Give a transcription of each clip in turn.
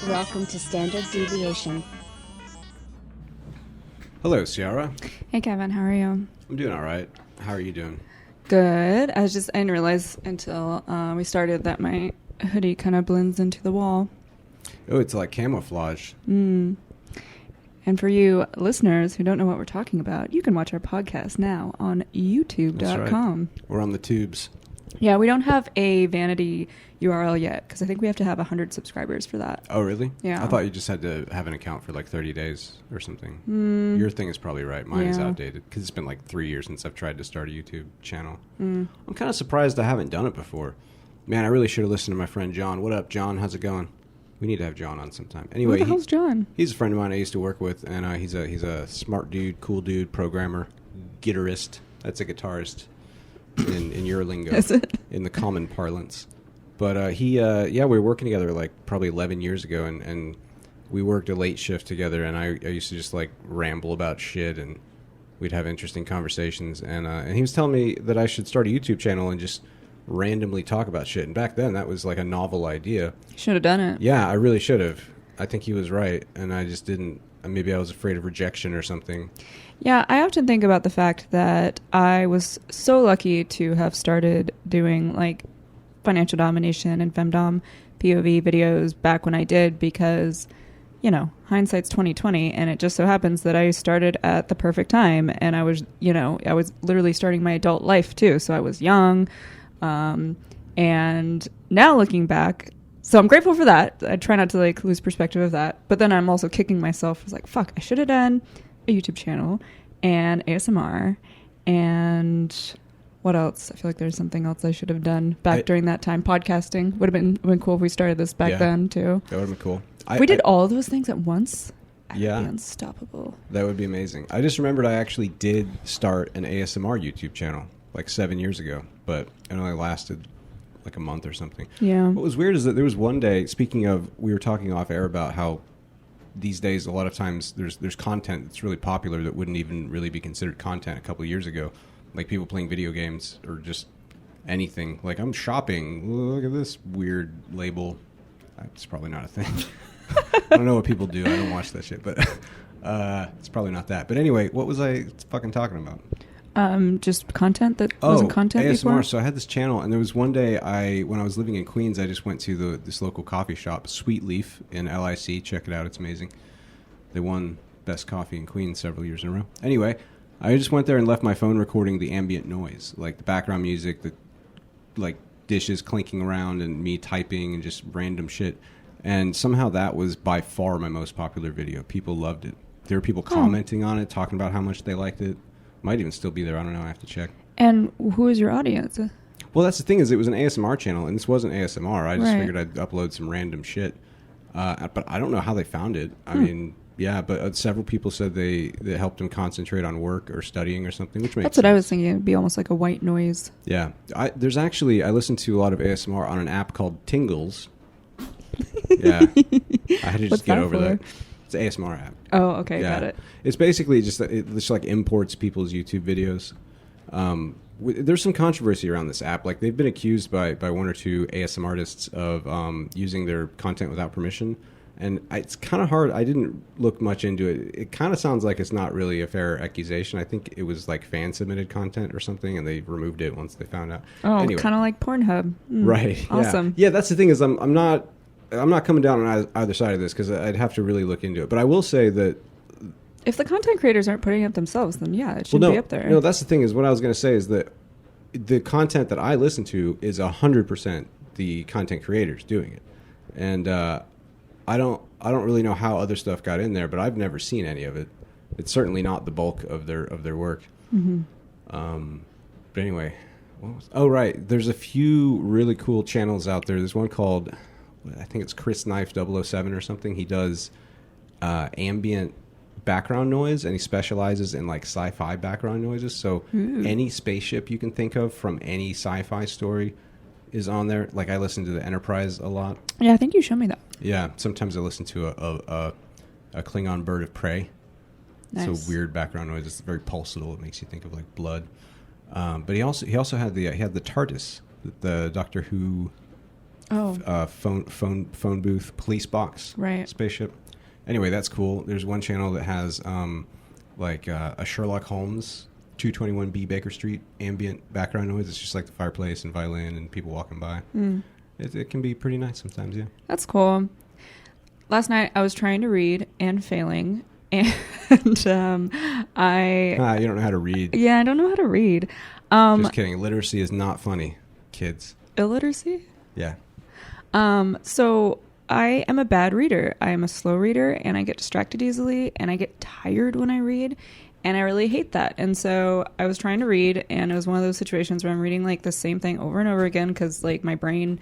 Welcome to Standard Deviation. Hello, Ciara. Hey, Kevin. How are you? I'm doing all right. How are you doing? Good. I didn't realize until we started that my hoodie kind of blends into the wall. Oh, it's like camouflage. And for you listeners who don't know what we're talking about, you can watch our podcast now on youtube.com. That's right. We're on the tubes. Yeah, we don't have a vanity URL yet because I think we have to have 100 subscribers for that. Oh, really? Yeah. I thought you just had to have an account for like 30 days or something. Your thing is probably right. Mine is outdated because it's been like 3 years since I've tried to start a YouTube channel. I'm kind of surprised I haven't done it before. Man, I really should have listened to my friend John. What up, John? How's it going? We need to have John on sometime. Anyway, Who the hell's John? He's a friend of mine I used to work with, and he's a smart dude, cool dude, programmer, guitarist. That's a guitarist in your lingo. Is it? In the common parlance. But we were working together like probably 11 years ago, and we worked a late shift together, and I used to just like ramble about shit, and we'd have interesting conversations, and he was telling me that I should start a YouTube channel and just randomly talk about shit. And back then, that was like a novel idea. Should have done it. Yeah, I really should have. I think he was right, and I just didn't. Maybe I was afraid of rejection or something. Yeah, I often think about the fact that I was so lucky to have started doing like financial domination and femdom POV videos back when I did because, you know, hindsight's 2020, and it just so happens that I started at the perfect time, and I was literally starting my adult life too, so I was young, and now looking back, so I'm grateful for that. I try not to like lose perspective of that, but then I'm also kicking myself. I was like, fuck, I should have done a YouTube channel and ASMR and what else? I feel like there's something else I should have done back during that time. Podcasting would have been cool if we started this back then too. That would have been cool. If we did all of those things at once, I'd be unstoppable. That would be amazing. I just remembered I actually did start an ASMR YouTube channel like 7 years ago, but it only lasted like a month or something. Yeah. What was weird is that there was one day, speaking of, we were talking off air about how these days a lot of times there's content that's really popular that wouldn't even really be considered content a couple of years ago. Like people playing video games or just anything. Like, I'm shopping. Look at this weird label. It's probably not a thing. I don't know what people do. I don't watch that shit, but it's probably not that. But anyway, what was I fucking talking about? Just content that wasn't content ASMR. before? So I had this channel, and there was one day when I was living in Queens, I just went to this local coffee shop, Sweet Leaf in LIC. Check it out. It's amazing. They won best coffee in Queens several years in a row. Anyway, I just went there and left my phone recording the ambient noise, like the background music, the like dishes clinking around and me typing and just random shit. And somehow that was by far my most popular video. People loved it. There were people commenting on it, talking about how much they liked it. Might even still be there. I don't know. I have to check. And who is your audience? Well, that's the thing, is it was an ASMR channel, and this wasn't ASMR. I just figured I'd upload some random shit. But I don't know how they found it. I mean, yeah, but several people said they helped them concentrate on work or studying or something, which makes sense. That's what I was thinking. It would be almost like a white noise. Yeah. I listen to a lot of ASMR on an app called Tingles. Yeah. I had to just get over that. It's an ASMR app. Oh, okay, got it. It's basically just like imports people's YouTube videos. There's some controversy around this app. Like, they've been accused by one or two ASMR artists of using their content without permission. And it's kind of hard. I didn't look much into it. It kind of sounds like it's not really a fair accusation. I think it was like fan-submitted content or something, and they removed it once they found out. Oh, anyway. Kind of like Pornhub. Right. Awesome. Yeah, that's the thing, is I'm not coming down on either side of this because I'd have to really look into it. But I will say that if the content creators aren't putting it up themselves, then yeah, it should be up there. No, that's the thing, is what I was going to say is that the content that I listen to is 100% the content creators doing it. And I don't really know how other stuff got in there, but I've never seen any of it. It's certainly not the bulk of their work. Mm-hmm. But anyway, right. There's a few really cool channels out there. There's one called, I think it's Chris Knife 007 or something. He does ambient background noise, and he specializes in like sci-fi background noises. So any spaceship you can think of from any sci-fi story is on there. Like, I listen to the Enterprise a lot. Yeah, I think you showed me that. Yeah, sometimes I listen to a Klingon bird of prey. Nice. It's a weird background noise. It's very pulsatile. It makes you think of like blood. But he also had the TARDIS, the Doctor Who phone booth, police box, Right. spaceship. Anyway, that's cool. There's one channel that has a Sherlock Holmes 221B Baker Street ambient background noise. It's just like the fireplace and violin and people walking by. It can be pretty nice sometimes, yeah. That's cool. Last night I was trying to read and failing, and You don't know how to read. Yeah, I don't know how to read. Just kidding. Literacy is not funny, kids. Illiteracy? Yeah. So I am a bad reader. I am a slow reader, and I get distracted easily, and I get tired when I read, and I really hate that. And so I was trying to read, and it was one of those situations where I'm reading like the same thing over and over again because like my brain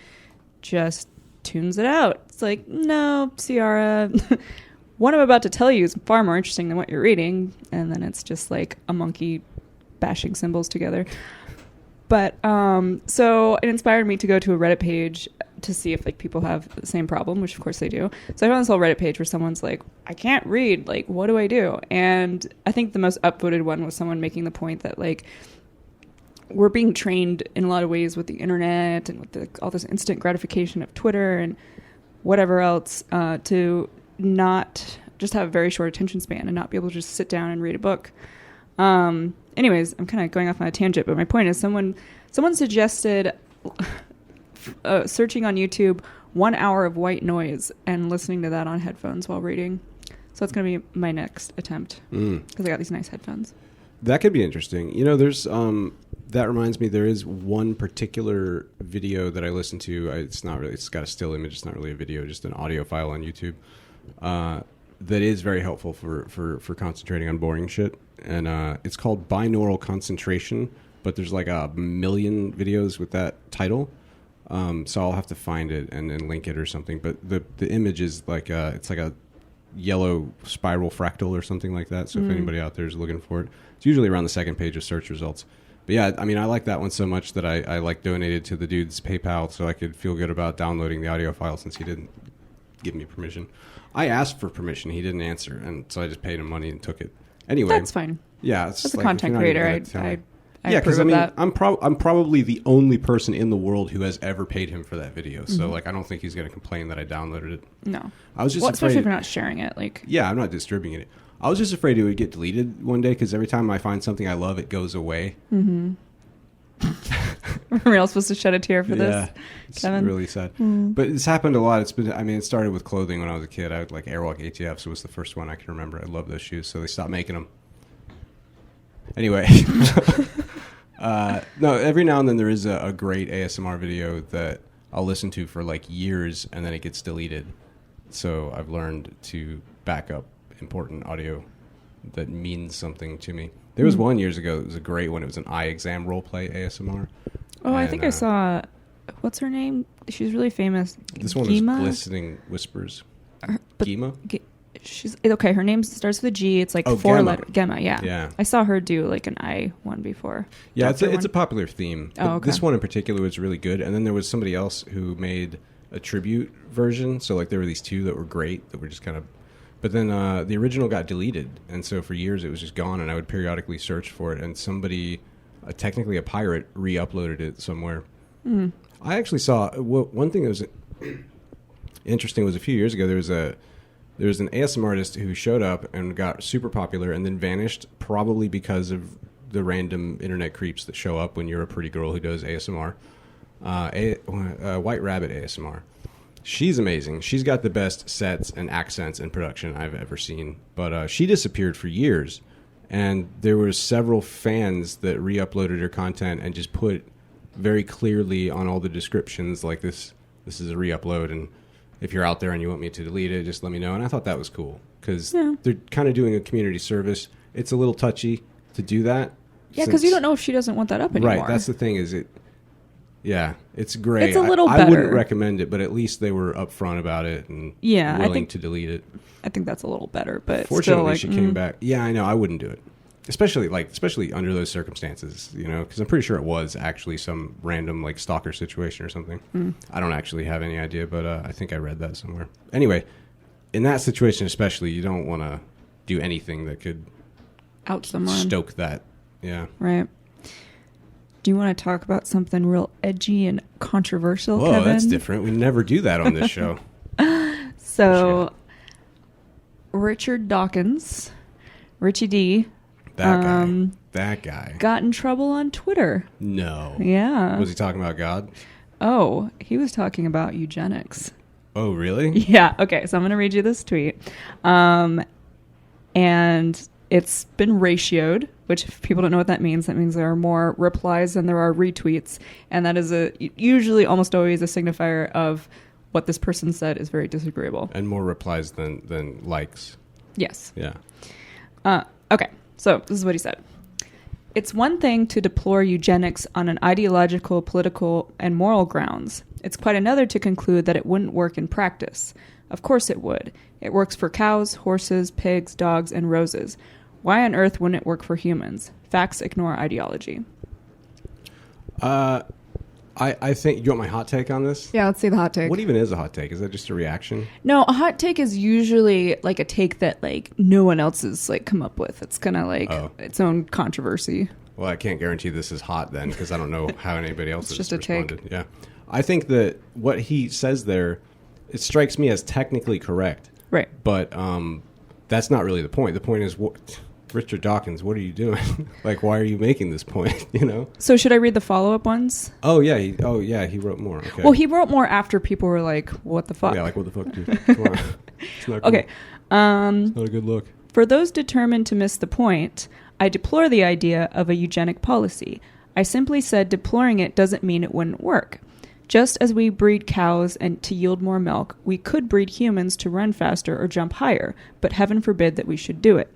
just tunes it out. It's like, no, Ciara, what I'm about to tell you is far more interesting than what you're reading. And then it's just like a monkey bashing symbols together. But so it inspired me to go to a Reddit page to see if like people have the same problem, which of course they do. So I found this whole Reddit page where someone's like, I can't read, like, what do I do? And I think the most upvoted one was someone making the point that like we're being trained in a lot of ways with the internet and with all this instant gratification of Twitter and whatever else to not just have a very short attention span and not be able to just sit down and read a book. Anyways, I'm kind of going off on a tangent, but my point is someone suggested searching on YouTube 1 hour of white noise and listening to that on headphones while reading. So that's going to be my next attempt because I got these nice headphones. That could be interesting. You know, there's that reminds me, there is one particular video that I listen to. It's not really, it's got a still image. It's not really a video, just an audio file on YouTube. That is very helpful for concentrating on boring shit. And it's called Binaural Concentration, but there's like a million videos with that title. So I'll have to find it and then link it or something. But the image is like it's like a yellow spiral fractal or something like that. So if anybody out there is looking for it, it's usually around the second page of search results. But yeah, I mean, I like that one so much that I like donated to the dude's PayPal so I could feel good about downloading the audio file since he didn't give me permission. I asked for permission. He didn't answer. And so I just paid him money and took it. Anyway. That's fine. Yeah. It's As a like, content creator, I yeah, because I mean, I'm probably the only person in the world who has ever paid him for that video. So like, I don't think he's going to complain that I downloaded it. No. I was just afraid. Especially if you're not sharing it. Like. Yeah, I'm not distributing it. I was just afraid it would get deleted one day because every time I find something I love, it goes away. Mm-hmm. We're all supposed to shed a tear for this. Yeah, it's Kevin. really sad. But it's happened a lot. It's been. I mean, it started with clothing when I was a kid. I would like Airwalk ATFs was the first one I can remember. I love those shoes, so they stopped making them. Anyway. No, every now and then there is a great ASMR video that I'll listen to for like years and then it gets deleted. So I've learned to back up important audio that means something to me. There was one years ago that was a great one. It was an eye exam roleplay ASMR. Oh, I think I saw, what's her name? She's really famous. This one Gima? is Glistening Whispers. Gima? She's okay. Her name starts with a G. It's like four Gemma. letters. Gemma, yeah. Yeah. I saw her do like an I one before. Yeah, Doctor it's a one. popular theme. Oh, okay. This one in particular was really good. And then there was somebody else who made a tribute version. So like there were these two that were great that were just kind of. But then the original got deleted, and so for years it was just gone. And I would periodically search for it, and somebody, technically a pirate, re-uploaded it somewhere. I actually saw one thing that was interesting was a few years ago there was an ASMR artist who showed up and got super popular and then vanished, probably because of the random internet creeps that show up when you're a pretty girl who does ASMR. White Rabbit ASMR. She's amazing. She's got the best sets and accents and production I've ever seen. But she disappeared for years, and there were several fans that re-uploaded her content and just put very clearly on all the descriptions like this is a re-upload, and if you're out there and you want me to delete it, just let me know. And I thought that was cool because they're kind of doing a community service. It's a little touchy to do that. Yeah, because you don't know if she doesn't want that up anymore. Right, that's the thing is it. Yeah, it's great. It's a little I better. wouldn't recommend it, but at least they were upfront about it and willing to delete it. I think that's a little better, but fortunately, still, she came back. Yeah, I know. I wouldn't do it, especially under those circumstances. You know, because I'm pretty sure it was actually some random like stalker situation or something. I don't actually have any idea, but I think I read that somewhere. Anyway, in that situation, especially, you don't want to do anything that could out someone, stoke that. Yeah, right. Do you want to talk about something real edgy and controversial, Whoa, Kevin? that's different. We never do that on this show. So, Richard Dawkins, Richie D, That guy. got in trouble on Twitter. No. Yeah. Was he talking about God? Oh, he was talking about eugenics. Oh, really? Yeah. Okay. So I'm going to read you this tweet. And it's been ratioed, which if people don't know what that means there are more replies than there are retweets. And that is usually almost always a signifier of what this person said is very disagreeable. And more replies than likes. Yes. Yeah. Okay. So this is what he said. It's one thing to deplore eugenics on an ideological, political, and moral grounds. It's quite another to conclude that it wouldn't work in practice. Of course it would. It works for cows, horses, pigs, dogs, and roses. Why on earth wouldn't it work for humans? Facts ignore ideology. I think, you want my hot take on this? Yeah, let's see the hot take. What even is a hot take? Is that just a reaction? No, a hot take is usually like a take that like no one else has like come up with. It's kind of like its own controversy. Well, I can't guarantee this is hot then because I don't know how anybody else has just a responded. take. Yeah. I think that what he says there, it strikes me as technically correct. Right. But that's not really the point. The point is, Richard Dawkins, what are you doing? Like, why are you making this point? You know. So should I read the follow-up ones? Oh yeah. He wrote more. Okay. Well, he wrote more after people were like, "What the fuck?" Yeah, like what the fuck, dude? Come on. It's not cool. Okay. It's not a good look. For those determined to miss the point, I deplore the idea of a eugenic policy. I simply said deploring it doesn't mean it wouldn't work. Just as we breed cows and to yield more milk, we could breed humans to run faster or jump higher, but heaven forbid that we should do it.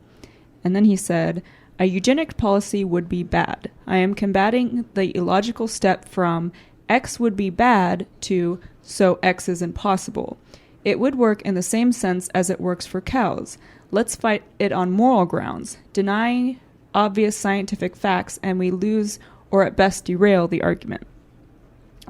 And then he said, a eugenic policy would be bad. I am combating the illogical step from X would be bad to so X is impossible. It would work in the same sense as it works for cows. Let's fight it on moral grounds, deny obvious scientific facts, and we lose or at best derail the argument.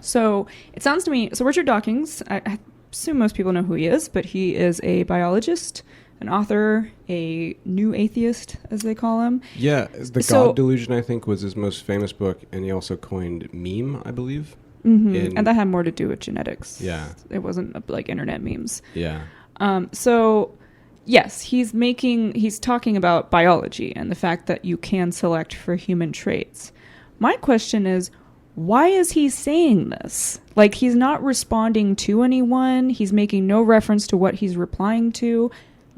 So it sounds to me, so Richard Dawkins, I assume most people know who he is, but he is a biologist, an author, a new atheist, as they call him. Yeah, The God Delusion, I think, was his most famous book, and he also coined meme, I believe. Mm-hmm. And that had more to do with genetics. Yeah. It wasn't like internet memes. Yeah. So, yes, he's talking about biology and the fact that you can select for human traits. My question is, why is he saying this? Like, he's not responding to anyone. He's making no reference to what he's replying to.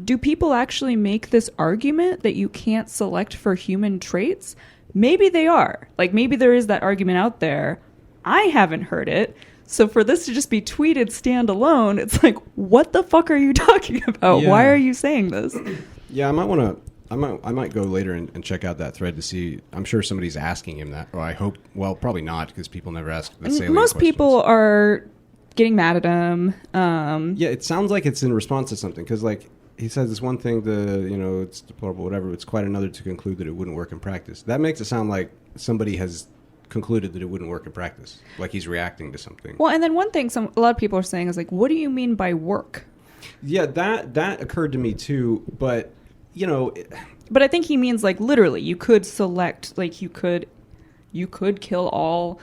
Do people actually make this argument that you can't select for human traits? Maybe they are. Like, maybe there is that argument out there. I haven't heard it. So for this to just be tweeted standalone, it's like, what the fuck are you talking about? Yeah. Why are you saying this? Yeah, I might go later and check out that thread to see. I'm sure somebody's asking him that. Or I hope, well, probably not, because people never ask the salient Most questions. people are getting mad at him. Yeah, it sounds like it's in response to something, because like he says it's one thing to, it's deplorable, whatever. It's quite another to conclude that it wouldn't work in practice. That makes it sound like somebody has concluded that it wouldn't work in practice, like he's reacting to something. Well, and then one thing a lot of people are saying is like, what do you mean by work? Yeah, that occurred to me too, but But I think he means like literally you could select, like you could kill all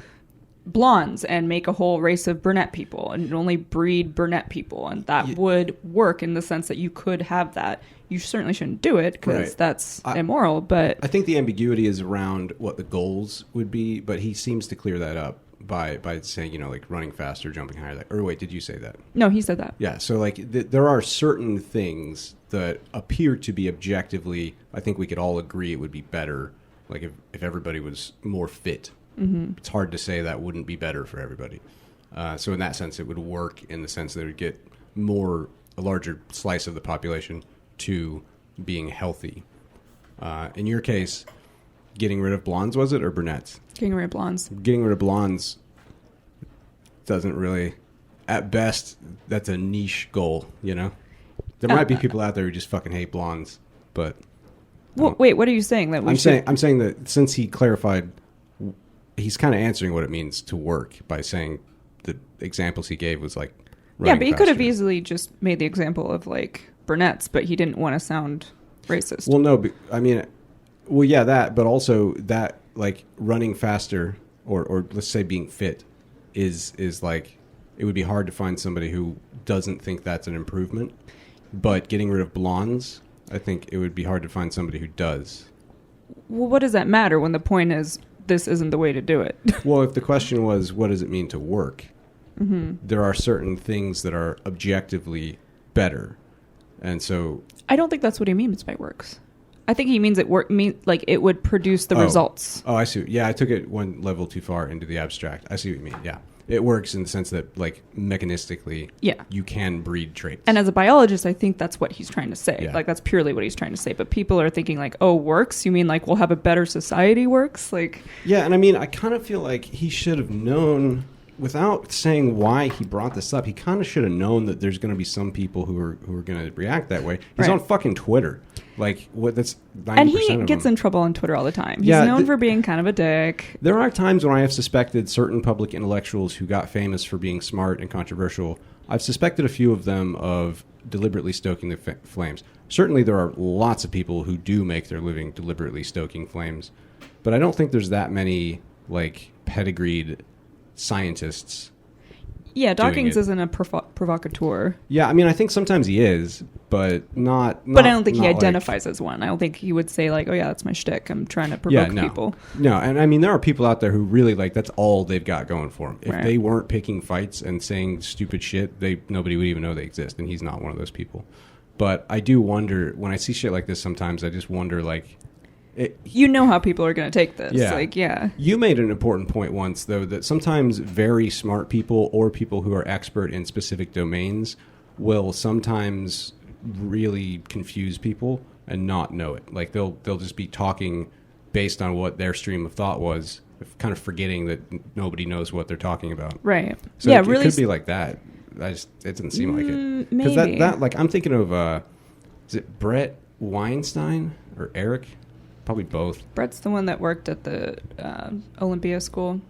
blondes and make a whole race of brunette people and only breed brunette people, and that would work in the sense that you could have that. You certainly shouldn't do it because that's immoral, but I think the ambiguity is around what the goals would be, but he seems to clear that up by saying, like running faster, jumping higher. Or wait, did you say that? No, he said that. Yeah, so like there are certain things that appear to be objectively, I think we could all agree it would be better, like if everybody was more fit. Mm-hmm. It's hard to say that wouldn't be better for everybody. So in that sense, it would work in the sense that it would get a larger slice of the population to being healthy. In your case, getting rid of blondes, was it, or brunettes? Getting rid of blondes. Getting rid of blondes doesn't really, at best, that's a niche goal, There might be people out there who just fucking hate blondes, but... Well, wait, what are you saying? That I'm saying that since he clarified, he's kind of answering what it means to work by saying the examples he gave was like running but he could have faster. easily just made the example of like brunettes, but he didn't want to sound racist. Well, no, I mean, that, but also that like running faster or let's say being fit is like, it would be hard to find somebody who doesn't think that's an improvement. But getting rid of blondes, I think it would be hard to find somebody who does. Well, what does that matter when the point is this isn't the way to do it? Well, if the question was, what does it mean to work? There are certain things that are objectively better. And so... I don't think that's what he means by works. I think he means like it would produce the results. Oh, I see. Yeah, I took it one level too far into the abstract. I see what you mean. Yeah. It works in the sense that, like, mechanistically, you can breed traits. And as a biologist, I think that's what he's trying to say. Yeah. Like, that's purely what he's trying to say. But people are thinking, like, oh, works? You mean, like, we'll have a better society works? Like, yeah, and I mean, I kind of feel like he should have known, without saying why he brought this up, he kind of should have known that there's going to be some people who are going to react that way. He's on fucking Twitter. Like, what? That's 90% and he of gets them. in trouble on Twitter all the time. He's known for being kind of a dick. There are times when I have suspected certain public intellectuals who got famous for being smart and controversial. I've suspected a few of them of deliberately stoking the flames. Certainly there are lots of people who do make their living deliberately stoking flames. But I don't think there's that many, like, pedigreed scientists. Yeah, Dawkins isn't a provocateur. Yeah, I mean, I think sometimes he is, but not But I don't think he like, identifies as one. I don't think he would say, like, oh, yeah, that's my shtick. I'm trying to provoke people. No, and I mean, there are people out there who really, like, that's all they've got going for them. If Right. they weren't picking fights and saying stupid shit, nobody would even know they exist, and he's not one of those people. But I do wonder, when I see shit like this sometimes, I just wonder, like... you know how people are going to take this. Yeah. Like, yeah. You made an important point once, though, that sometimes very smart people or people who are expert in specific domains will sometimes really confuse people and not know it. Like, they'll just be talking based on what their stream of thought was, kind of forgetting that nobody knows what they're talking about. Right. So yeah, it really. could be like that. It doesn't seem like it. Maybe. Because that, like, I'm thinking of, is it Brett Weinstein or Eric? Probably both. Brett's the one that worked at the Olympia School,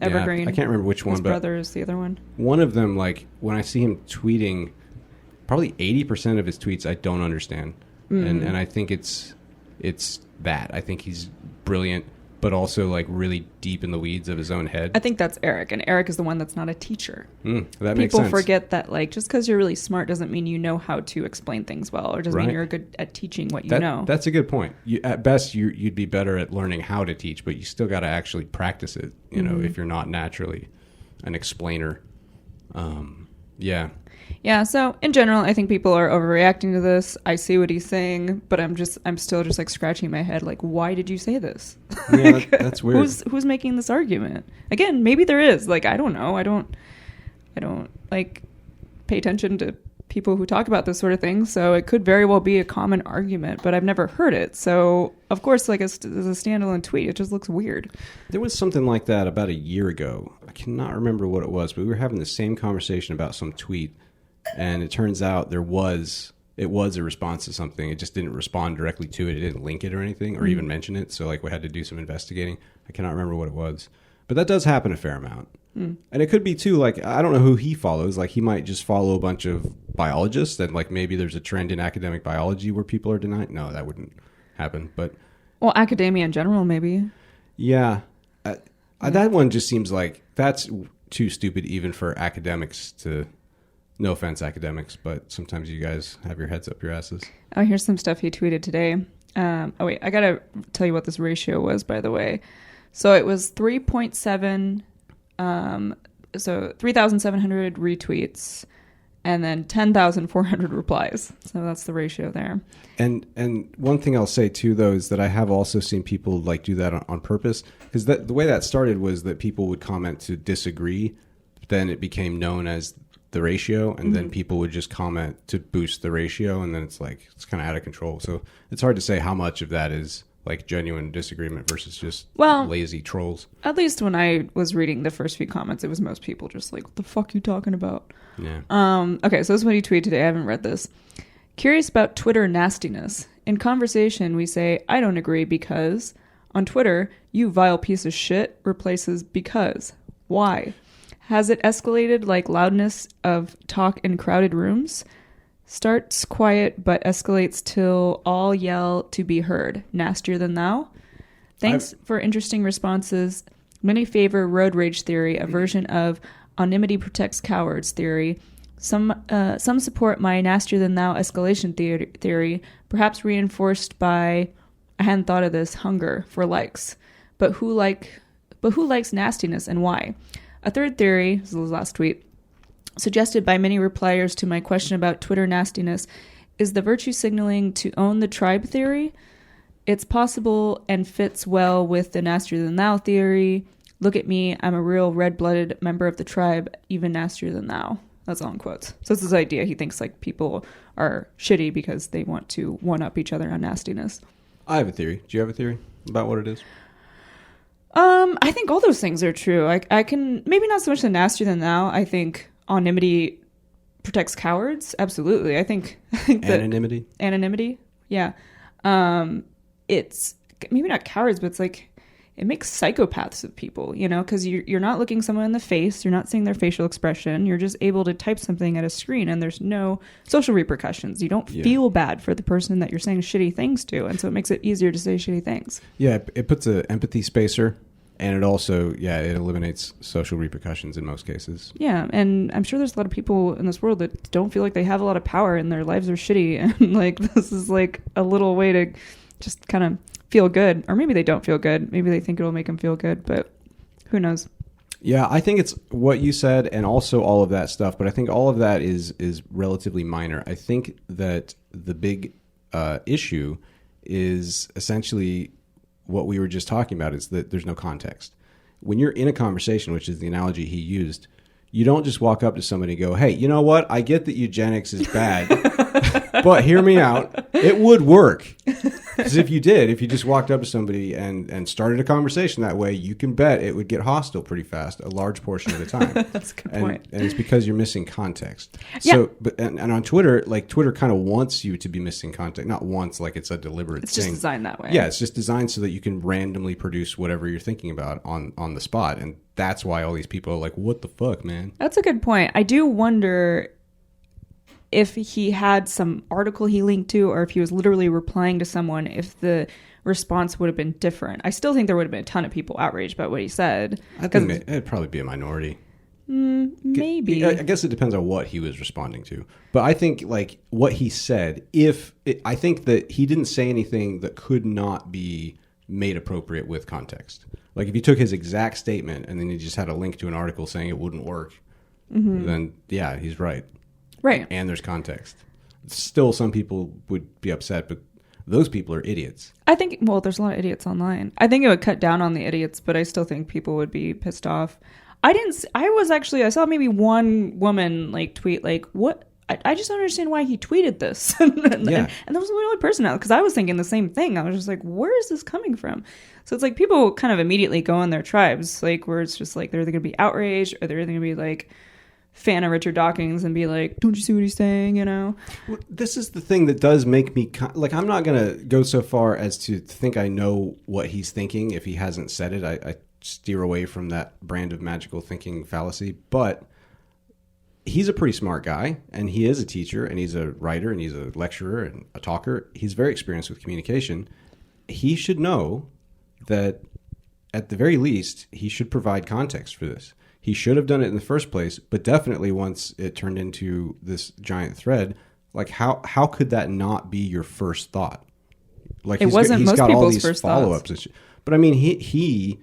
Evergreen. Yeah, I can't remember which one, His brother is the other one. One of them, like, when I see him tweeting, probably 80% of his tweets I don't understand. And I think it's that. I think he's brilliant, but also, like, really deep in the weeds of his own head. I think that's Eric, and Eric is the one that's not a teacher. That makes People sense. forget that, like, just because you're really smart doesn't mean you know how to explain things well, or doesn't mean Right. you're good at teaching what you know. That's a good point. At best, you'd be better at learning how to teach, but you still got to actually practice it, you know, if you're not naturally an explainer. Yeah. Yeah, so in general, I think people are overreacting to this. I see what he's saying, but I'm still just like scratching my head, like, why did you say this? Yeah, that's weird. Who's making this argument? Again, maybe there is. Like, I don't know. I don't like pay attention to people who talk about this sort of thing, so it could very well be a common argument, but I've never heard it. So, of course, like, as a standalone tweet, it just looks weird. There was something like that about a year ago. I cannot remember what it was, but we were having the same conversation about some tweet, and it turns out it was a response to something. It just didn't respond directly to it. It didn't link it or anything, or even mention it. So, like, we had to do some investigating. I cannot remember what it was, but that does happen a fair amount. And it could be too, like, I don't know who he follows. Like, he might just follow a bunch of biologists, and, like, maybe there's a trend in academic biology where people are denied. No, that wouldn't happen. But Well, academia in general, maybe. yeah, that one just seems like that's too stupid even for academics to. No offense, academics, but sometimes you guys have your heads up your asses. Oh, here's some stuff he tweeted today. Oh, wait, I got to tell you what this ratio was, by the way. So it was 3.7, so 3,700 retweets, and then 10,400 replies. So that's the ratio there. And one thing I'll say, too, though, is that I have also seen people, like, do that on purpose. Because the way that started was that people would comment to disagree. Then it became known as the ratio, and then people would just comment to boost the ratio, and then it's kind of out of control. So it's hard to say how much of that is like genuine disagreement versus just lazy trolls. At least when I was reading the first few comments, it was most people just like, what the fuck you talking about? Yeah. Okay, so this is what he tweeted today. I haven't read this. Curious about Twitter nastiness. In conversation, we say, I don't agree because. On Twitter, you vile piece of shit replaces because. Why? Has it escalated like loudness of talk in crowded rooms? Starts quiet but escalates till all yell to be heard. Nastier than thou? Thanks for interesting responses. Many favor road rage theory, a version of anonymity protects cowards theory. Some support my nastier than thou escalation theory, perhaps reinforced by, I hadn't thought of this, hunger for likes. But who likes nastiness and why? A third theory, this was the last tweet, suggested by many repliers to my question about Twitter nastiness, is the virtue signaling to own the tribe theory. It's possible and fits well with the nastier than thou theory. Look at me, I'm a real red-blooded member of the tribe, even nastier than thou. That's all in quotes. So it's this idea he thinks like people are shitty because they want to one-up each other on nastiness. I have a theory. Do you have a theory about what it is? I think all those things are true. I can, maybe not so much the nastier than thou. I think anonymity protects cowards. Absolutely. I think that anonymity. Yeah. It's maybe not cowards, but it's like, it makes psychopaths of people, you know, because you're not looking someone in the face. You're not seeing their facial expression. You're just able to type something at a screen and there's no social repercussions. You don't feel bad for the person that you're saying shitty things to. And so it makes it easier to say shitty things. Yeah, it puts an empathy spacer. And it also, it eliminates social repercussions in most cases. Yeah, and I'm sure there's a lot of people in this world that don't feel like they have a lot of power and their lives are shitty. And like this is like a little way to just kind of feel good. Or maybe they don't feel good. Maybe they think it'll make them feel good, but who knows? Yeah, I think it's what you said and also all of that stuff. But I think all of that is relatively minor. I think that the big issue is essentially what we were just talking about, is that there's no context. When you're in a conversation, which is the analogy he used, you don't just walk up to somebody and go, hey, you know what? I get that eugenics is bad, but hear me out. It would work. Because if you just walked up to somebody and started a conversation that way, you can bet it would get hostile pretty fast, a large portion of the time. That's a good point. And it's because you're missing context. Yeah. So, and on Twitter, like Twitter kind of wants you to be missing context. Not wants, like it's a deliberate It's thing. just designed that way. Yeah, it's just designed so that you can randomly produce whatever you're thinking about on the spot. And that's why all these people are like, what the fuck, man? That's a good point. I do wonder if he had some article he linked to, or if he was literally replying to someone, if the response would have been different. I still think there would have been a ton of people outraged by what he said. I think it'd probably be a minority. Maybe. I guess it depends on what he was responding to. But I think like what he said, I think that he didn't say anything that could not be made appropriate with context. Like if you took his exact statement and then you just had a link to an article saying it wouldn't work, then yeah, he's right. Right. And there's context. Still, some people would be upset, but those people are idiots. I think, well, there's a lot of idiots online. I think it would cut down on the idiots, but I still think people would be pissed off. I saw maybe one woman like tweet like, what? I just don't understand why he tweeted this. and that was the only person out, because I was thinking the same thing. I was just like, where is this coming from? So it's like people kind of immediately go on their tribes, like where it's just like they're either going to be outraged or they're either going to be like fan of Richard Dawkins and be like, don't you see what he's saying, you know? Well, this is the thing that does make me like, I'm not going to go so far as to think I know what he's thinking if he hasn't said it. I steer away from that brand of magical thinking fallacy, but he's a pretty smart guy, and he is a teacher, and he's a writer, and he's a lecturer and a talker. He's very experienced with communication. He should know that at the very least, he should provide context for this. He should have done it in the first place, but definitely once it turned into this giant thread, like how could that not be your first thought? Like it wasn't most people's first follow-ups. But I mean, he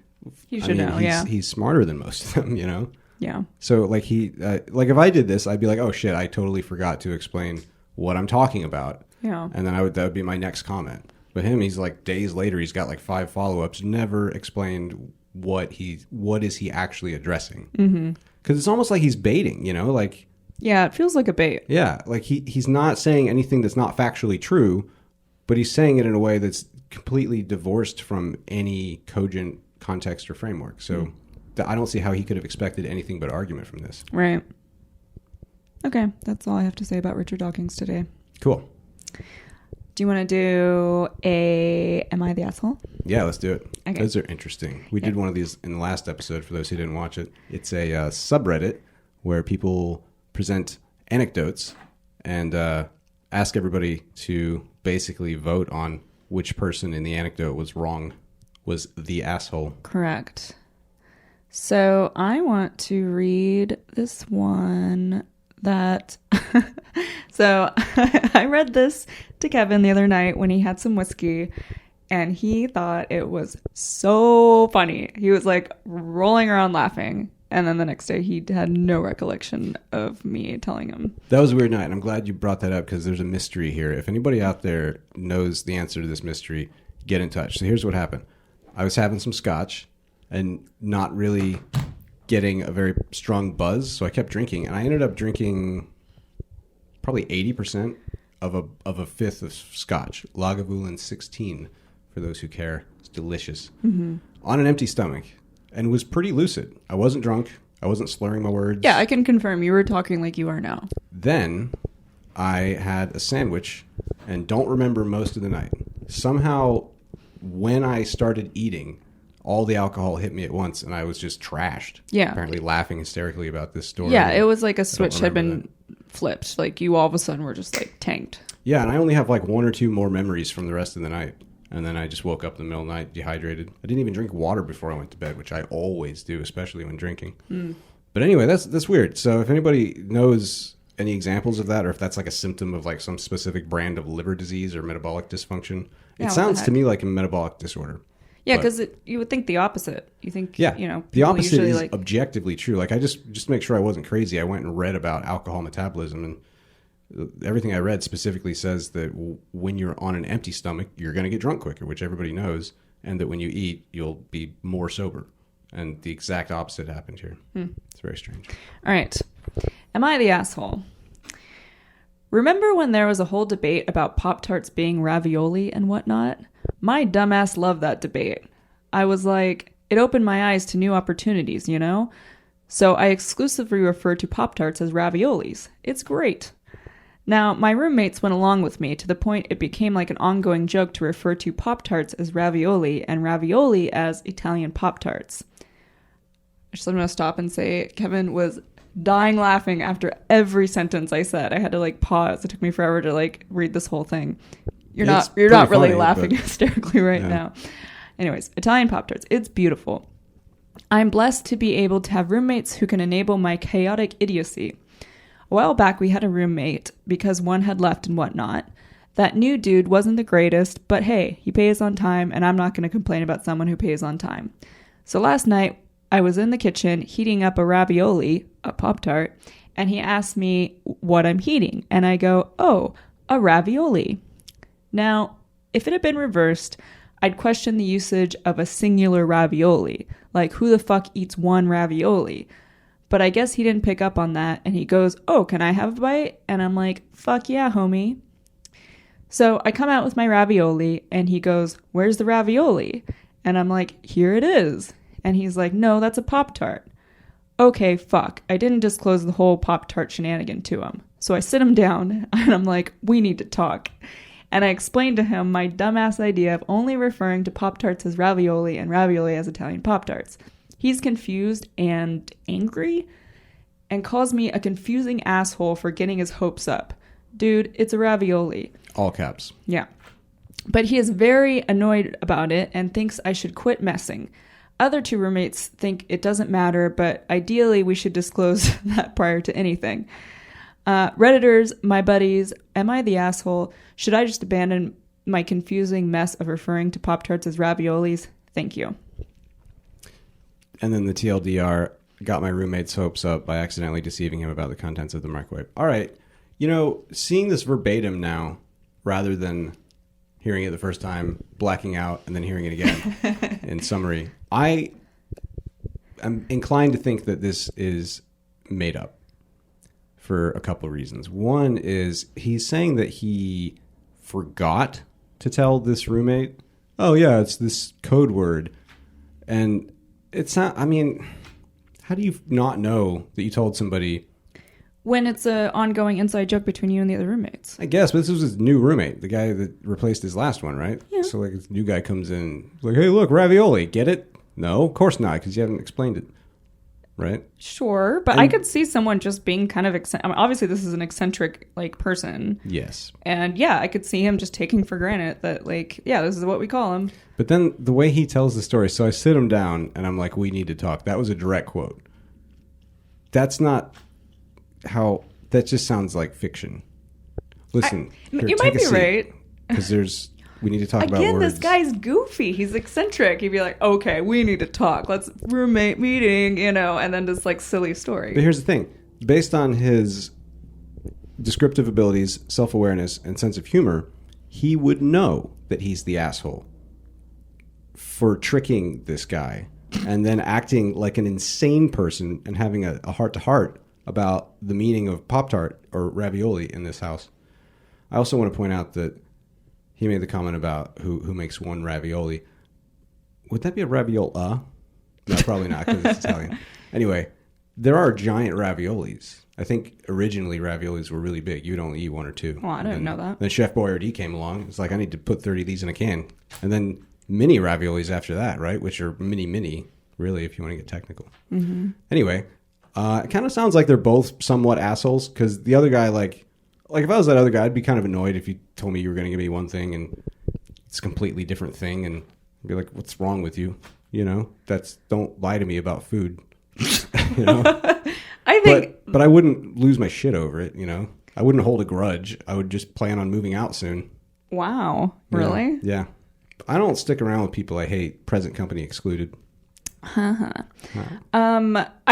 should know. He's smarter than most of them, you know. Yeah. So like like if I did this, I'd be like, oh shit, I totally forgot to explain what I'm talking about. Yeah. And then that would be my next comment. But him, he's like days later, he's got like 5 follow-ups, never explained what is he actually addressing. Because it's almost like he's baiting, you know, like. Yeah, it feels like a bait. Yeah, like he's not saying anything that's not factually true, but he's saying it in a way that's completely divorced from any cogent context or framework. So I don't see how he could have expected anything but argument from this. Right. Okay, that's all I have to say about Richard Dawkins today. Cool. Do you want to do Am I the Asshole? Yeah, let's do it. Okay. Those are interesting. We did one of these in the last episode for those who didn't watch it. It's a subreddit where people present anecdotes and ask everybody to basically vote on which person in the anecdote was the asshole. Correct. So I want to read this one that. So I read this to Kevin the other night when he had some whiskey, and he thought it was so funny. He was like rolling around laughing. And then the next day he had no recollection of me telling him. That was a weird night, and I'm glad you brought that up because there's a mystery here. If anybody out there knows the answer to this mystery, get in touch. So here's what happened. I was having some scotch and not really getting a very strong buzz, so I kept drinking, and I ended up drinking probably 80% of a fifth of scotch. Lagavulin 16, for those who care. It's delicious. Mm-hmm. On an empty stomach. And was pretty lucid. I wasn't drunk. I wasn't slurring my words. Yeah, I can confirm you were talking like you are now. Then I had a sandwich and don't remember most of the night. Somehow, when I started eating, all the alcohol hit me at once and I was just trashed. Yeah. Apparently laughing hysterically about this story. Yeah, it was like a switch had been flipped. Like you all of a sudden were just like tanked. Yeah, and I only have like one or two more memories from the rest of the night. And then I just woke up in the middle of the night dehydrated. I didn't even drink water before I went to bed, which I always do, especially when drinking. Mm. But anyway, that's weird. So if anybody knows any examples of that, or if that's like a symptom of like some specific brand of liver disease or metabolic dysfunction, it sounds to me like a metabolic disorder. Yeah, because you would think the opposite. You think, the opposite is like objectively true. Like I just to make sure I wasn't crazy, I went and read about alcohol metabolism, and everything I read specifically says that when you're on an empty stomach, you're going to get drunk quicker, which everybody knows, and that when you eat, you'll be more sober. And the exact opposite happened here. It's very strange. All right. Am I the asshole? Remember when there was a whole debate about Pop-Tarts being ravioli and whatnot? My dumbass loved that debate. I was like, it opened my eyes to new opportunities, you know? So I exclusively refer to Pop-Tarts as raviolis. It's great. Now, my roommates went along with me to the point it became like an ongoing joke to refer to Pop-Tarts as ravioli and ravioli as Italian Pop-Tarts. I'm going to stop and say Kevin was dying laughing after every sentence I said. I had to like pause. It took me forever to like read this whole thing. You're not really funny, laughing hysterically right now. Anyways, Italian Pop-Tarts. It's beautiful. I'm blessed to be able to have roommates who can enable my chaotic idiocy. A while back, we had a roommate because one had left and whatnot. That new dude wasn't the greatest, but hey, he pays on time, and I'm not going to complain about someone who pays on time. So last night, I was in the kitchen heating up a ravioli, a Pop-Tart, and he asked me what I'm heating. And I go, oh, a ravioli. Now, if it had been reversed, I'd question the usage of a singular ravioli. Like, who the fuck eats one ravioli? But I guess he didn't pick up on that, and he goes, oh, can I have a bite? And I'm like, fuck yeah, homie. So I come out with my ravioli, and he goes, where's the ravioli? And I'm like, here it is. And he's like, no, that's a Pop-Tart. Okay, fuck. I didn't disclose the whole Pop-Tart shenanigan to him. So I sit him down, and I'm like, we need to talk. And I explained to him my dumbass idea of only referring to Pop-Tarts as ravioli and ravioli as Italian Pop-Tarts. He's confused and angry and calls me a confusing asshole for getting his hopes up. Dude, it's a ravioli. All caps. Yeah. But he is very annoyed about it and thinks I should quit messing. Other two roommates think it doesn't matter, but ideally we should disclose that prior to anything. Redditors, my buddies, am I the asshole? Should I just abandon my confusing mess of referring to Pop-Tarts as raviolis? Thank you. And then the TLDR got my roommate's hopes up by accidentally deceiving him about the contents of the microwave. All right. You know, seeing this verbatim now, rather than hearing it the first time, blacking out, and then hearing it again in summary, I am inclined to think that this is made up for a couple of reasons. One is he's saying that he forgot to tell this roommate, oh, yeah, it's this code word. And it's not, I mean, how do you not know that you told somebody? When it's an ongoing inside joke between you and the other roommates. I guess, but this was his new roommate, the guy that replaced his last one, right? Yeah. So, like, this new guy comes in, like, hey, look, ravioli, get it? No, of course not, because you haven't explained it. right? Sure, but And- I could see someone just being kind of obviously this is an eccentric like person. Yes. And yeah, I could see him just taking for granted that like, yeah, this is what we call him. But then the way he tells the story, so I sit him down and I'm like, we need to talk. That was a direct quote. That's not how, that just sounds like fiction. Listen, You might be right. Because we need to talk about Again, words. this guy's goofy. He's eccentric. He'd be like, okay, we need to talk. Let's roommate meeting, and then this like silly story. But here's the thing. Based on his descriptive abilities, self-awareness, and sense of humor, he would know that he's the asshole for tricking this guy and then acting like an insane person and having a heart-to-heart about the meaning of Pop-Tart or ravioli in this house. I also want to point out that he made the comment about who makes one ravioli. Would that be a raviola? No, probably not because it's Italian. Anyway, there are giant raviolis. I think originally raviolis were really big. You'd only eat one or two. Well, I didn't know that. Then Chef Boyardee came along. It's like, I need to put 30 of these in a can. And then mini raviolis after that, right? Which are mini, really, if you want to get technical. Mm-hmm. Anyway, it kind of sounds like they're both somewhat assholes because the other guy, like if I was that other guy, I'd be kind of annoyed if you told me you were going to give me one thing and it's a completely different thing, and I'd be like, what's wrong with you? Don't lie to me about food. I think, but I wouldn't lose my shit over it. I wouldn't hold a grudge. I would just plan on moving out soon. wow, really? Yeah. I don't stick around with people I hate, present company excluded. I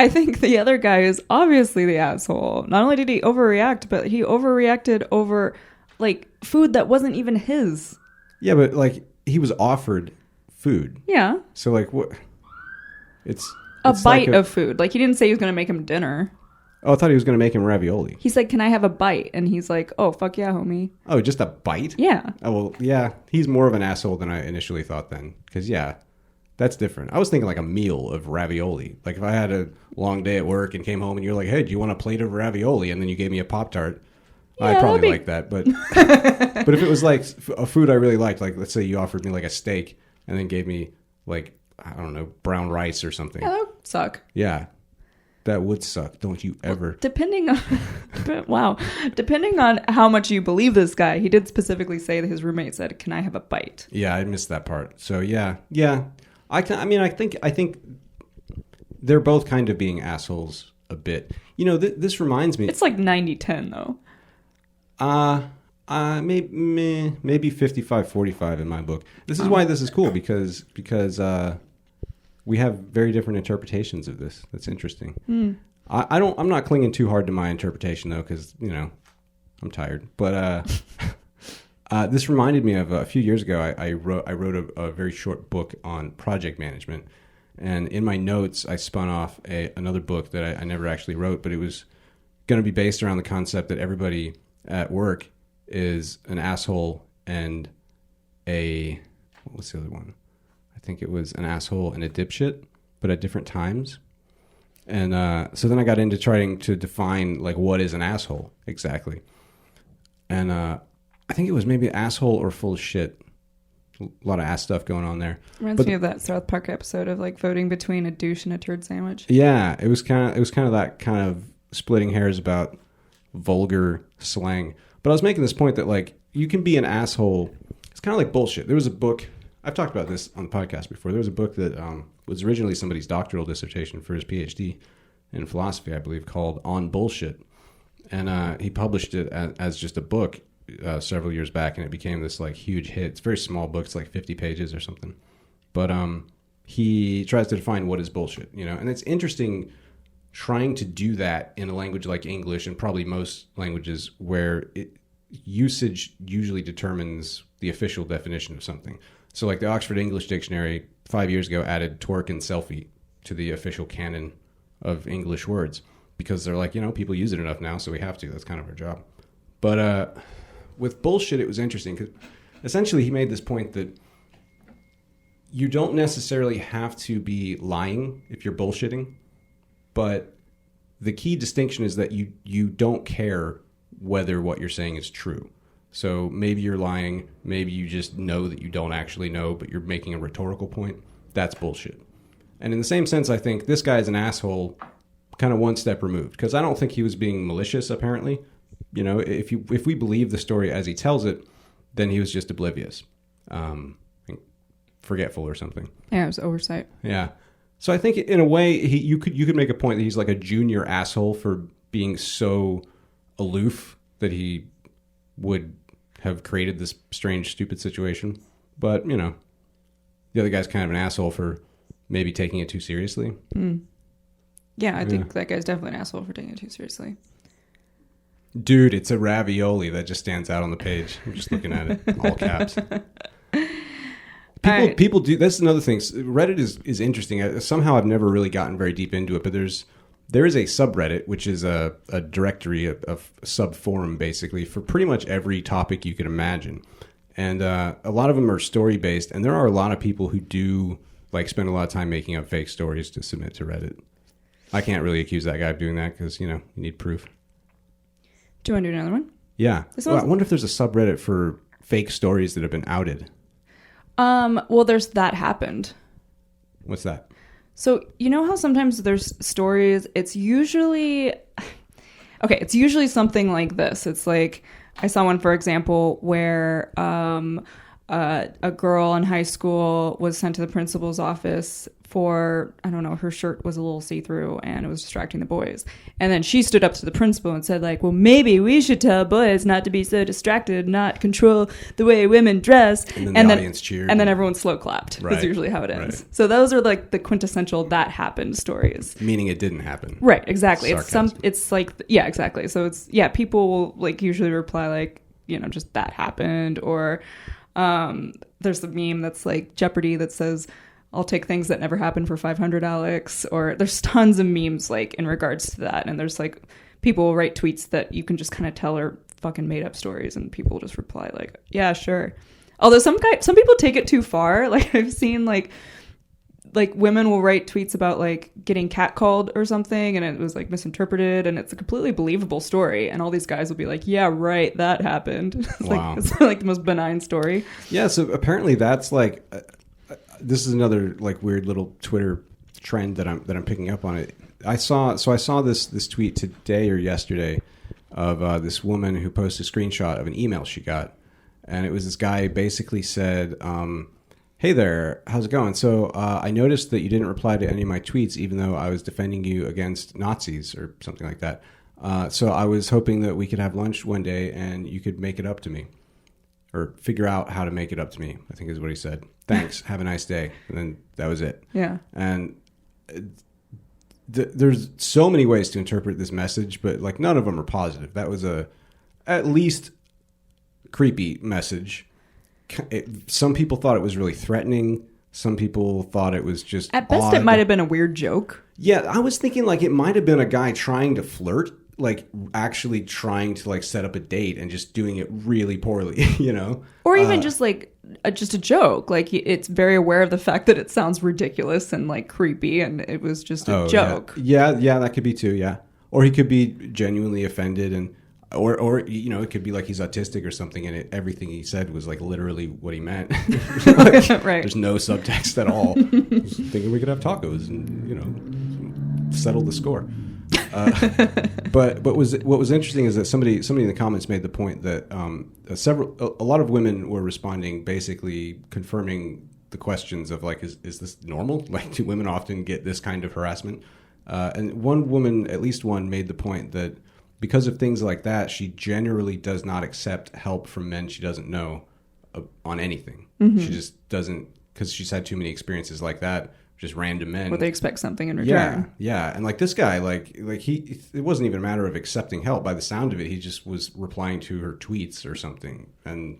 think the other guy is obviously the asshole. Not only did he overreact, but he overreacted over like food that wasn't even his. Yeah, but like he was offered food. Yeah. So like what? It's A it's bite like of food. Like he didn't say he was going to make him dinner. Oh, I thought he was going to make him ravioli. He's like, can I have a bite? And he's like, oh, fuck yeah, homie. Oh, just a bite? Yeah. Oh, well, yeah. He's more of an asshole than I initially thought then. Because, yeah, that's different. I was thinking like a meal of ravioli. Like if I had a long day at work and came home and you're like, hey, do you want a plate of ravioli? And then you gave me a Pop-Tart. Yeah, I'd probably that'd be- like that. But but if it was like a food I really liked, like let's say you offered me like a steak and then gave me like, I don't know, brown rice or something. Yeah, that would suck. Yeah. That would suck. Don't you ever. Depending on, wow, depending on how much you believe this guy, he did specifically say that his roommate said, "Can I have a bite?" Yeah, I missed that part. So yeah. I think they're both kind of being assholes a bit. This reminds me. It's like 90-10 though. Maybe 55-45 in my book. This is why this is cool because we have very different interpretations of this. That's interesting. I'm not clinging too hard to my interpretation though, because I'm tired. But this reminded me of a few years ago. I wrote a very short book on project management, and in my notes I spun off another book that I never actually wrote, but it was going to be based around the concept that everybody at work is an asshole and what's the other one? I think it was an asshole and a dipshit, but at different times. And so then I got into trying to define like what is an asshole exactly. And I think it was maybe asshole or full of shit. A lot of ass stuff going on there. Reminds me of that South Park episode of like voting between a douche and a turd sandwich. Yeah, it was kind of that kind of splitting hairs about vulgar slang. But I was making this point that like you can be an asshole. It's kind of like bullshit. There was a book. I've talked about this on the podcast before. There was a book that was originally somebody's doctoral dissertation for his PhD in philosophy, I believe, called On Bullshit. And he published it as just a book several years back, and it became this like huge hit. It's a very small book. It's like 50 pages or something. But he tries to define what is bullshit, and it's interesting trying to do that in a language like English and probably most languages where usage usually determines the official definition of something. So like the Oxford English Dictionary 5 years ago added twerk and selfie to the official canon of English words because they're like, people use it enough now, so we have to. That's kind of our job. But with bullshit, it was interesting because essentially he made this point that you don't necessarily have to be lying if you're bullshitting, but the key distinction is that you don't care whether what you're saying is true. So maybe you're lying, maybe you just know that you don't actually know, but you're making a rhetorical point. That's bullshit. And in the same sense, I think this guy is an asshole kind of one step removed, because I don't think he was being malicious. Apparently, if we believe the story as he tells it, then he was just oblivious, forgetful or something. Yeah, it was oversight. Yeah. So I think in a way you could make a point that he's like a junior asshole for being so aloof that he would have created this strange, stupid situation. But, the other guy's kind of an asshole for maybe taking it too seriously. Yeah, I think that guy's definitely an asshole for taking it too seriously. Dude, it's a ravioli that just stands out on the page. I'm just looking at it, all caps. People do. That's another thing. Reddit is interesting. Somehow I've never really gotten very deep into it, but there is a subreddit, which is a directory, a sub forum basically for pretty much every topic you can imagine, and a lot of them are story based. And there are a lot of people who do like spend a lot of time making up fake stories to submit to Reddit. I can't really accuse that guy of doing that because you need proof. Do you want to do another one? Yeah. Well, I wonder if there's a subreddit for fake stories that have been outed. Well, there's That Happened. What's that? So, you know how sometimes there's stories, it's usually something like this. It's like, I saw one, for example, where a girl in high school was sent to the principal's office for, I don't know, her shirt was a little see-through and it was distracting the boys. And then she stood up to the principal and said, like, well, maybe we should tell boys not to be so distracted, not control the way women dress. And then the audience cheered. And then everyone slow clapped. Right. That's usually how it ends. Right. So those are like the quintessential That Happened stories. Meaning it didn't happen. Right, exactly. Sarcasm. It's like, yeah, exactly. So people will like usually reply like, just that happened. Or there's a meme that's like Jeopardy that says, I'll take things that never happened for 500, Alex. Or there's tons of memes like in regards to that. And there's like people will write tweets that you can just kind of tell are fucking made up stories, and people just reply like, yeah, sure. Although some people take it too far. Like I've seen like women will write tweets about like getting catcalled or something, and it was like misinterpreted, and it's a completely believable story, and all these guys will be like, yeah, right, that happened. It's like the most benign story. Yeah, so apparently that's like this is another like weird little Twitter trend that I'm picking up on it. I saw this tweet today or yesterday of this woman who posted a screenshot of an email she got, and it was this guy basically said, hey there, how's it going? So I noticed that you didn't reply to any of my tweets, even though I was defending you against Nazis or something like that. So I was hoping that we could have lunch one day and you could make it up to me, or figure out how to make it up to me, I think is what he said. Thanks. Have a nice day. And then that was it. Yeah. And there's so many ways to interpret this message, but like none of them are positive. That was at least creepy message. Some people thought it was really threatening. Some people thought it was just at best odd. It might have been a weird joke. Yeah, I was thinking like it might have been a guy trying to flirt, like actually trying to like set up a date and just doing it really poorly, or even just like just a joke. Like it's very aware of the fact that it sounds ridiculous and like creepy, and it was just a joke. Yeah, that could be too. Yeah, or he could be genuinely offended and. Or it could be like he's autistic or something, and everything he said was like literally what he meant. Like, right. There's no subtext at all. Just thinking we could have tacos and settle the score. But what was interesting is that somebody in the comments made the point that a lot of women were responding, basically confirming the questions of like, is this normal? Like, do women often get this kind of harassment? And one woman, at least one, made the point that. Because of things like that, she generally does not accept help from men she doesn't know on anything. Mm-hmm. She just doesn't, because she's had too many experiences like that, just random men. Where they expect something in return. Yeah. And like this guy, it wasn't even a matter of accepting help. By the sound of it, he just was replying to her tweets or something. And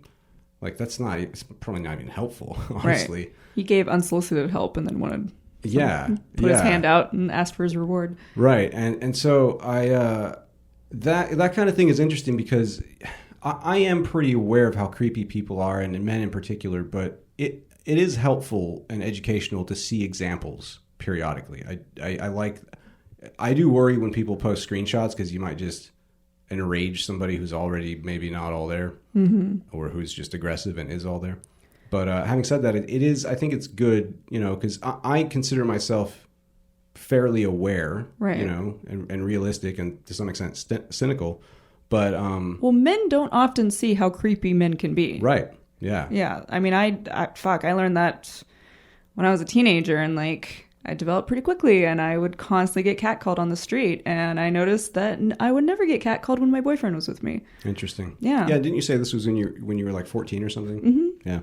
like, it's probably not even helpful, honestly. Right. He gave unsolicited help and then wanted put his hand out and asked for his reward. Right. And so that kind of thing is interesting because I am pretty aware of how creepy people are, and men in particular, but it is helpful and educational to see examples periodically. I do worry when people post screenshots because you might just enrage somebody who's already maybe not all there, mm-hmm. or who's just aggressive and is all there. But having said that, I think it's good, because I consider myself fairly aware, Right. you know, and realistic and to some extent cynical. But Well, men don't often see how creepy men can be. right, yeah, Yeah. I mean, I learned that when I was a teenager, and like I developed pretty quickly, and I would constantly get catcalled on the street, and I noticed that I would never get catcalled when my boyfriend was with me. Interesting. Yeah. Yeah. Didn't you say this was when you were like 14 or something? Mm-hmm. Yeah.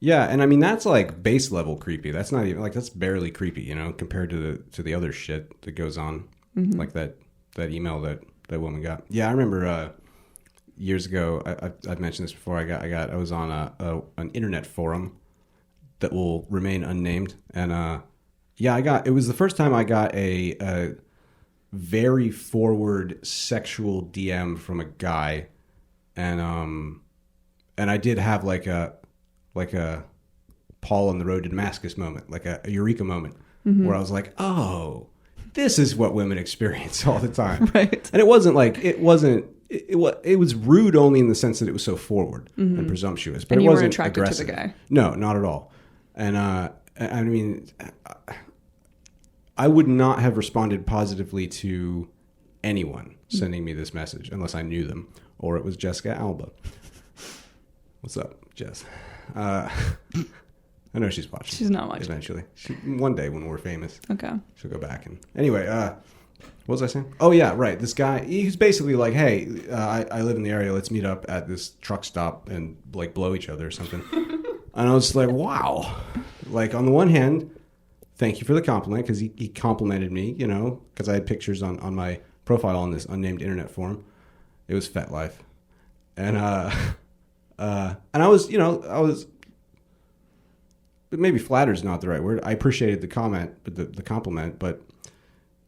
Yeah, and I mean that's like base level creepy. That's not even like that's barely creepy, you know, compared to the other shit that goes on, like that email that woman got. Yeah, I remember years ago. I've mentioned this before. I was on an internet forum that will remain unnamed, and yeah, it was the first time I got a very forward sexual DM from a guy, and I did have like a Paul on the road to Damascus moment, like a eureka moment, where I was like, oh, this is what women experience all the time. Right. And it was rude only in the sense that it was so forward and presumptuous, but And it you were wasn't attracted to the aggressive. guy. No, not at all. And I mean, I would not have responded positively to anyone sending me this message unless I knew them or it was Jessica Alba. What's up, Jess? I know she's watching. She's not watching. Eventually. One day when we're famous. Okay. She'll go back and... Anyway, what was I saying? Oh, yeah, right. This guy, he's basically like, hey, I live in the area. Let's meet up at this truck stop and, like, blow each other or something. And I was like, wow. Like, on the one hand, thank you for the compliment, because he complimented me, you know, because I had pictures on my profile on this unnamed internet forum. It was FetLife. And I was maybe flattered is not the right word. I appreciated the comment, but the compliment, but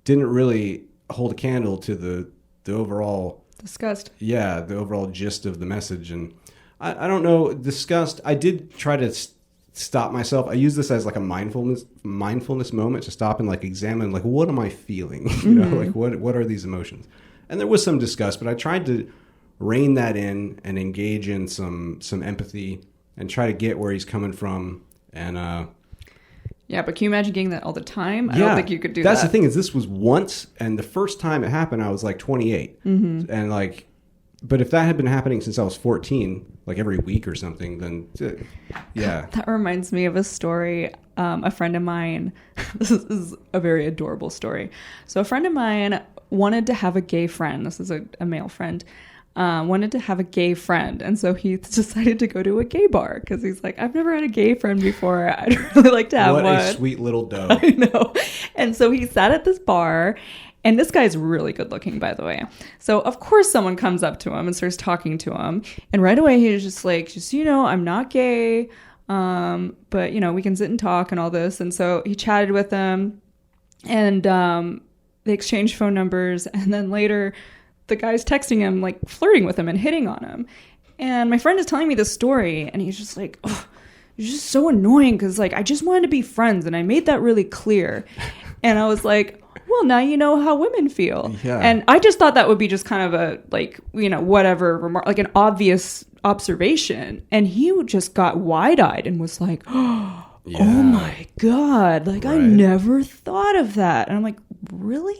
didn't really hold a candle to the overall Disgust. Yeah, the overall gist of the message. And I don't know, disgust. I did try to stop myself. I use this as like a mindfulness moment to stop and like examine, like, what am I feeling? You know, like what are these emotions? And there was some disgust, but I tried to rein that in and engage in some empathy and try to get where he's coming from. And yeah, but can you imagine getting that all the time? I don't think you could do that. That's the thing, is this was once, and the first time it happened I was like 28. And like, but if that had been happening since I was 14, like every week or something, then yeah. That reminds me of a story. A friend of mine, this is a very adorable story. So a friend of mine wanted to have a gay friend. This is a male friend. Wanted to have a gay friend. And so he decided to go to a gay bar because he's like, I've never had a gay friend before. I'd really like to have one. What a sweet little doe. I know. And so he sat at this bar, and this guy's really good looking, by the way. So of course someone comes up to him and starts talking to him. And right away he's just like, just, you know, I'm not gay. But, you know, we can sit and talk and all this. And so he chatted with him, and they exchanged phone numbers. And then later the guy's texting him, like flirting with him and hitting on him. And my friend is telling me this story, and he's just like, oh, you're just so annoying, because like I just wanted to be friends, and I made that really clear. And I was like, well, now you know how women feel. Yeah. And I just thought that would be just kind of a, like, you know, whatever remark, like an obvious observation. And he just got wide-eyed and was like, oh my God, like I never thought of that. And I'm like, really?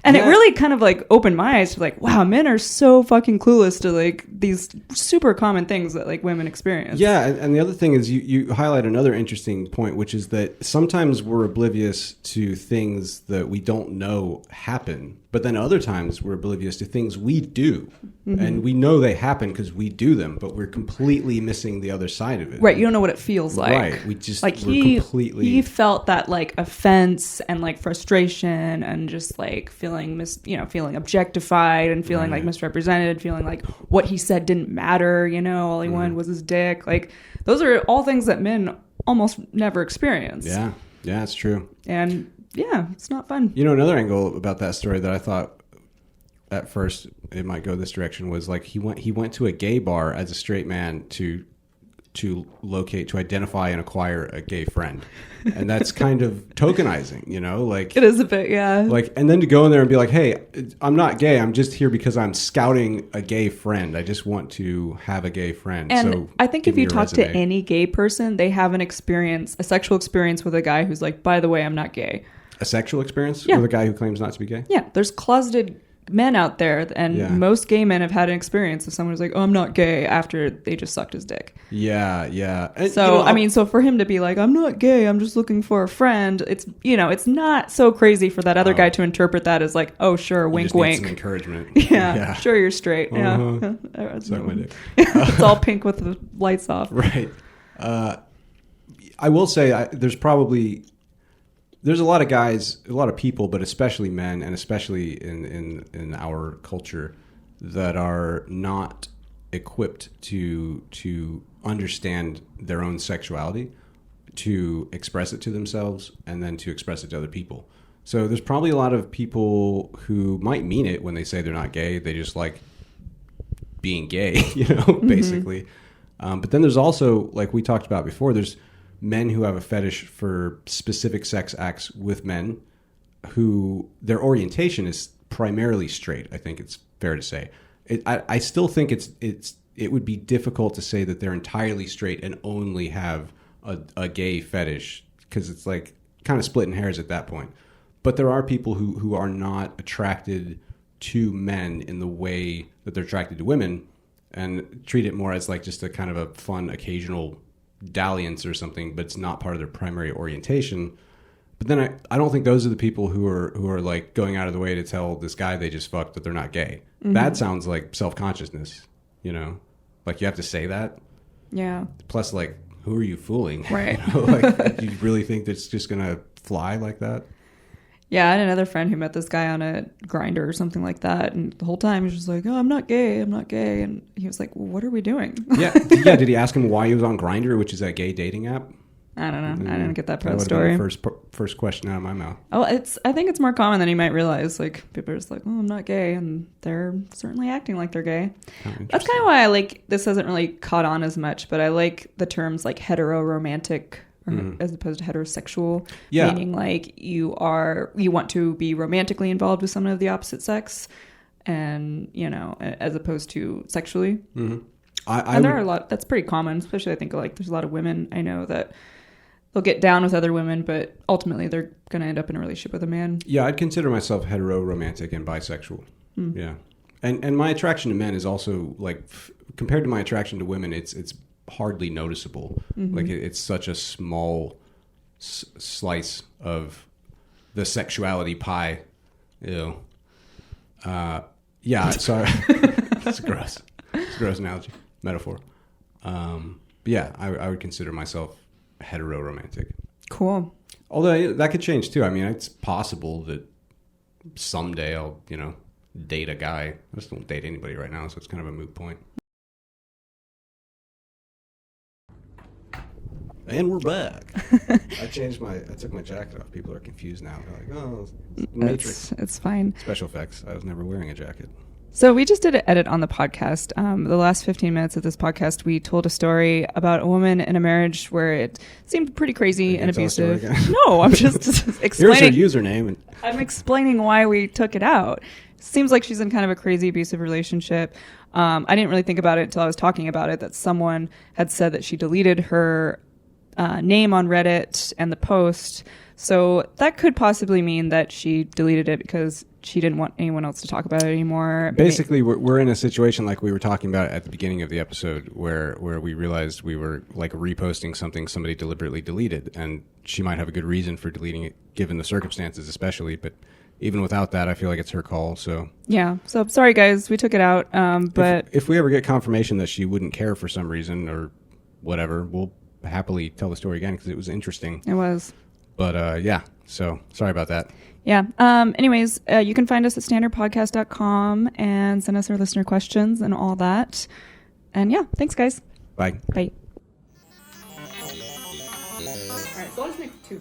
And it really kind of like opened my eyes to like, wow, men are so fucking clueless to like these super common things that like women experience. Yeah, and the other thing is you highlight another interesting point, which is that sometimes we're oblivious to things that we don't know happen, but then other times we're oblivious to things we do. And we know they happen because we do them, but we're completely missing the other side of it. Right, you don't know what it feels like. Right, we just like we're completely... He felt that like offense and like frustration and just like feeling feeling objectified and feeling like misrepresented, feeling like what he said didn't matter, you know, all he wanted was his dick. Like those are all things that men almost never experience. Yeah, it's true. And yeah, it's not fun. You know, another angle about that story that I thought at first it might go this direction was like he went to a gay bar as a straight man to identify and acquire a gay friend. And that's kind of tokenizing, you know, like it is a bit, yeah. Like, and then to go in there and be like, hey, I'm not gay. I'm just here because I'm scouting a gay friend. I just want to have a gay friend. And so I think if you talk to any gay person, they have a sexual experience with a guy who's like, by the way, I'm not gay. A sexual experience Yeah. with a guy who claims not to be gay? Yeah, there's closeted men out there, and Yeah. most gay men have had an experience of someone who's like, oh, I'm not gay, after they just sucked his dick. Yeah, yeah. And, So, I mean, so for him to be like, I'm not gay, I'm just looking for a friend, it's, it's not so crazy for that other guy to interpret that as like, oh, sure, you wink, just need wink. some encouragement. Yeah, sure, you're straight. Uh-huh. Yeah. Suck my dick. It's all pink with the lights off. Right. I will say there's a lot of guys, a lot of people, but especially men, and especially in our culture, that are not equipped to understand their own sexuality, to express it to themselves, and then to express it to other people. So there's probably a lot of people who might mean it when they say they're not gay. They just like being gay, basically. But then there's also, like we talked about before, there's men who have a fetish for specific sex acts with men who their orientation is primarily straight. I think it's fair to say. I still think it would be difficult to say that they're entirely straight and only have a gay fetish, because it's like kind of splitting hairs at that point. But there are people who are not attracted to men in the way that they're attracted to women, and treat it more as like just a kind of a fun occasional dalliance or something, but it's not part of their primary orientation. But then I don't think those are the people who are like going out of the way to tell this guy they just fucked that they're not gay. Mm-hmm. That sounds like self-consciousness, like you have to say that. Yeah. Plus, like, who are you fooling? Right. Like, you really think that's just gonna fly like that? Yeah, I had another friend who met this guy on a Grinder or something like that, and the whole time he was just like, oh, I'm not gay, and he was like, well, what are we doing? Yeah. Did he ask him why he was on Grinder, which is that gay dating app? I don't know. I didn't get that part of the That would have story. been the first question out of my mouth. Oh, I think it's more common than you might realize. Like, people are just like, oh, I'm not gay, and they're certainly acting like they're gay. That's kind of why I like, this hasn't really caught on as much, but I like the terms like hetero-romantic as opposed to heterosexual. Yeah. Meaning like you want to be romantically involved with someone of the opposite sex, and, as opposed to sexually. Mm-hmm. And there are a lot, that's pretty common, especially I think like there's a lot of women I know that they'll get down with other women, but ultimately they're going to end up in a relationship with a man. Yeah, I'd consider myself hetero, romantic, and bisexual. Yeah. And my attraction to men is also, like, compared to my attraction to women, it's hardly noticeable. Mm-hmm. Like, it's such a small slice of the sexuality pie. Yeah, so it's gross. It's a gross analogy, metaphor. But yeah, I would consider myself hetero-romantic. Cool. Although that could change too. I mean, it's possible that someday I'll, date a guy. I just don't date anybody right now, so it's kind of a moot point. And we're back. I took my jacket off. People are confused now. They're like, oh, Matrix. It's fine. Special effects. I was never wearing a jacket. So we just did an edit on the podcast. The last 15 minutes of this podcast, we told a story about a woman in a marriage where it seemed pretty crazy and abusive. No, I'm just explaining. Here's her username. I'm explaining why we took it out. Seems like she's in kind of a crazy abusive relationship. I didn't really think about it until I was talking about it, that someone had said that she deleted her name on Reddit and the post. So that could possibly mean that she deleted it because she didn't want anyone else to talk about it anymore. Basically, we're in a situation like we were talking about at the beginning of the episode where we realized we were like reposting something somebody deliberately deleted, and she might have a good reason for deleting it given the circumstances especially, but even without that, I feel like it's her call. So yeah. So sorry, guys, we took it out. But if we ever get confirmation that she wouldn't care for some reason or whatever, we'll happily tell the story again because it was interesting. It was. But yeah, so sorry about that. Yeah. Anyways, you can find us at standardpodcast.com and send us our listener questions and all that. And yeah, thanks, guys. Bye. Bye. All right, so I'll just make 2 versions.